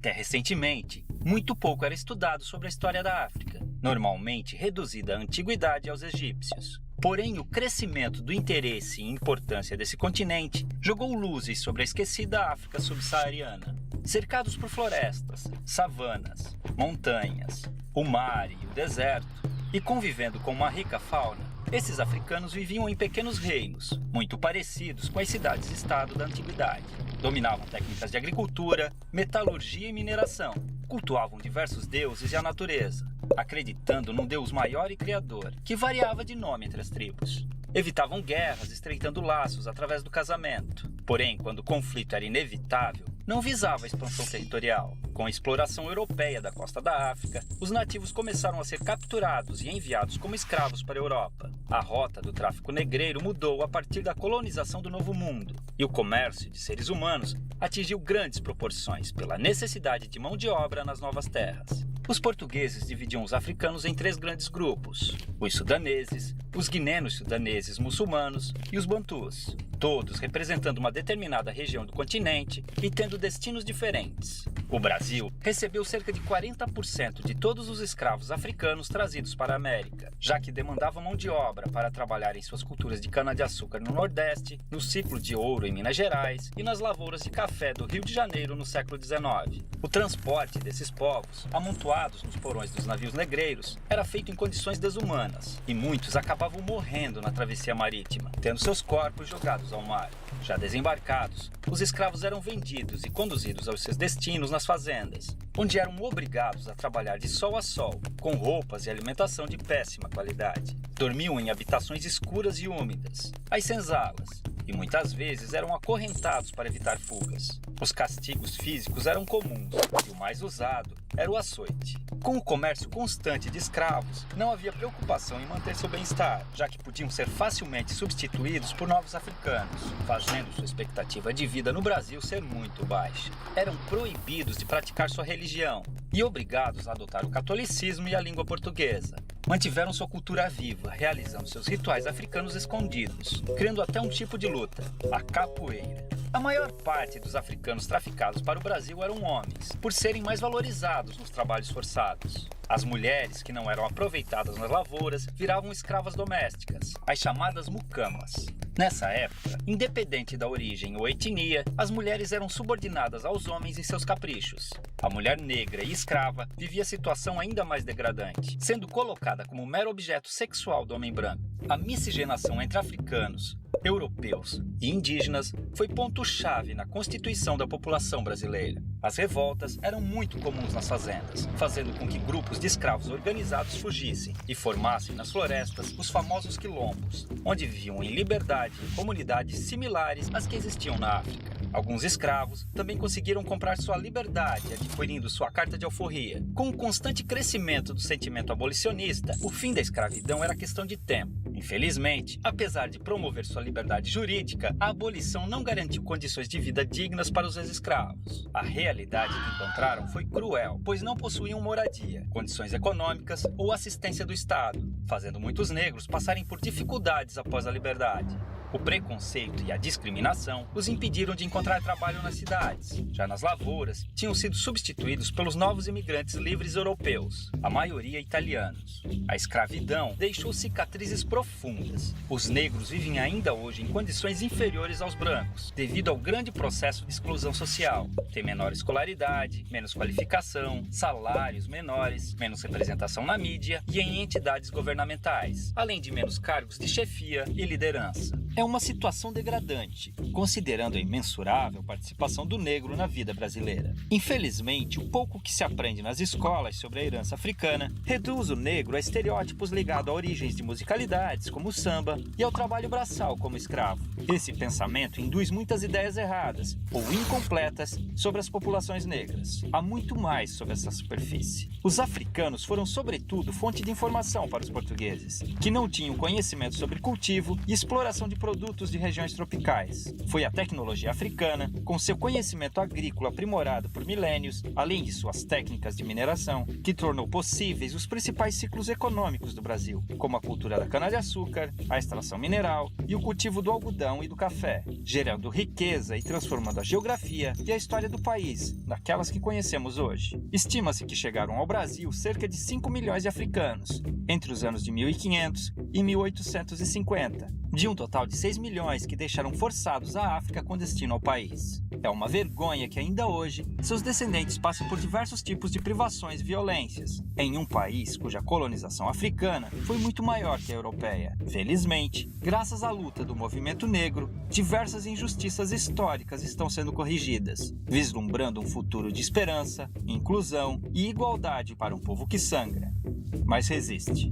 Até recentemente, muito pouco era estudado sobre a história da África, normalmente reduzida à antiguidade aos egípcios. Porém, o crescimento do interesse e importância desse continente jogou luzes sobre a esquecida África subsaariana. Cercados por florestas, savanas, montanhas, o mar e o deserto, e convivendo com uma rica fauna, esses africanos viviam em pequenos reinos, muito parecidos com as cidades-estado da antiguidade. Dominavam técnicas de agricultura, metalurgia e mineração. Cultuavam diversos deuses e a natureza, acreditando num Deus maior e criador, que variava de nome entre as tribos. Evitavam guerras, estreitando laços através do casamento. Porém, quando o conflito era inevitável, não visava a expansão territorial. Com a exploração europeia da costa da África, os nativos começaram a ser capturados e enviados como escravos para a Europa. A rota do tráfico negreiro mudou a partir da colonização do Novo Mundo, e o comércio de seres humanos atingiu grandes proporções pela necessidade de mão de obra nas novas terras. Os portugueses dividiam os africanos em 3 grandes grupos: os sudaneses, os guinenos sudaneses muçulmanos e os bantus, todos representando uma determinada região do continente e tendo destinos diferentes. O Brasil recebeu cerca de 40% de todos os escravos africanos trazidos para a América, já que demandavam mão de obra para trabalhar em suas culturas de cana-de-açúcar no Nordeste, no ciclo de ouro em Minas Gerais e nas lavouras de café do Rio de Janeiro no século XIX. O transporte desses povos, amontoados nos porões dos navios negreiros, era feito em condições desumanas, e muitos acabavam morrendo na travessia marítima, tendo seus corpos jogados ao mar. Já desembarcados, os escravos eram vendidos e conduzidos aos seus destinos nas fazendas, onde eram obrigados a trabalhar de sol a sol, com roupas e alimentação de péssima qualidade. Dormiam em habitações escuras e úmidas, as senzalas, e muitas vezes eram acorrentados para evitar fugas. Os castigos físicos eram comuns, e o mais usado era o açoite. Com o comércio constante de escravos, não havia preocupação em manter seu bem-estar, já que podiam ser facilmente substituídos por novos africanos, fazendo sua expectativa de vida no Brasil ser muito baixa. Eram proibidos de praticar sua religião e obrigados a adotar o catolicismo e a língua portuguesa. Mantiveram sua cultura viva, realizando seus rituais africanos escondidos, criando até um tipo de luta, a capoeira. A maior parte dos africanos traficados para o Brasil eram homens, por serem mais valorizados nos trabalhos forçados. As mulheres, que não eram aproveitadas nas lavouras, viravam escravas domésticas, as chamadas mucamas. Nessa época, independente da origem ou etnia, as mulheres eram subordinadas aos homens em seus caprichos. A mulher negra e escrava vivia situação ainda mais degradante, sendo colocada como mero objeto sexual do homem branco. A miscigenação entre africanos, europeus e indígenas foi ponto-chave na constituição da população brasileira. As revoltas eram muito comuns nas fazendas, fazendo com que grupos de escravos organizados fugissem e formassem nas florestas os famosos quilombos, onde viviam em liberdade em comunidades similares às que existiam na África. Alguns escravos também conseguiram comprar sua liberdade adquirindo sua carta de alforria. Com o constante crescimento do sentimento abolicionista, o fim da escravidão era questão de tempo. Infelizmente, apesar de promover sua liberdade jurídica, a abolição não garantiu condições de vida dignas para os ex-escravos. A realidade que encontraram foi cruel, pois não possuíam moradia, condições econômicas ou assistência do Estado, fazendo muitos negros passarem por dificuldades após a liberdade. O preconceito e a discriminação os impediram de encontrar trabalho nas cidades. Já nas lavouras, tinham sido substituídos pelos novos imigrantes livres europeus, a maioria italianos. A escravidão deixou cicatrizes profundas. Os negros vivem ainda hoje em condições inferiores aos brancos, devido ao grande processo de exclusão social. Tem menor escolaridade, menos qualificação, salários menores, menos representação na mídia e em entidades governamentais, além de menos cargos de chefia e liderança. É uma situação degradante, considerando a imensurável participação do negro na vida brasileira. Infelizmente, o pouco que se aprende nas escolas sobre a herança africana reduz o negro a estereótipos ligados a origens de musicalidades, como o samba, e ao trabalho braçal como escravo. Esse pensamento induz muitas ideias erradas ou incompletas sobre as populações negras. Há muito mais sobre essa superfície. Os africanos foram, sobretudo, fonte de informação para os portugueses, que não tinham conhecimento sobre cultivo e exploração de produtos de regiões tropicais. Foi a tecnologia africana, com seu conhecimento agrícola aprimorado por milênios, além de suas técnicas de mineração, que tornou possíveis os principais ciclos econômicos do Brasil, como a cultura da cana-de-açúcar, a extração mineral e o cultivo do algodão e do café, gerando riqueza e transformando a geografia e a história do país, naquelas que conhecemos hoje. Estima-se que chegaram ao Brasil cerca de 5 milhões de africanos, entre os anos de 1500 e 1850, de um total de 6 milhões que deixaram forçados a África com destino ao país. É uma vergonha que ainda hoje seus descendentes passam por diversos tipos de privações e violências, em um país cuja colonização africana foi muito maior que a europeia. Felizmente, graças à luta do movimento negro, diversas injustiças históricas estão sendo corrigidas, vislumbrando um futuro de esperança, inclusão e igualdade para um povo que sangra, mas resiste.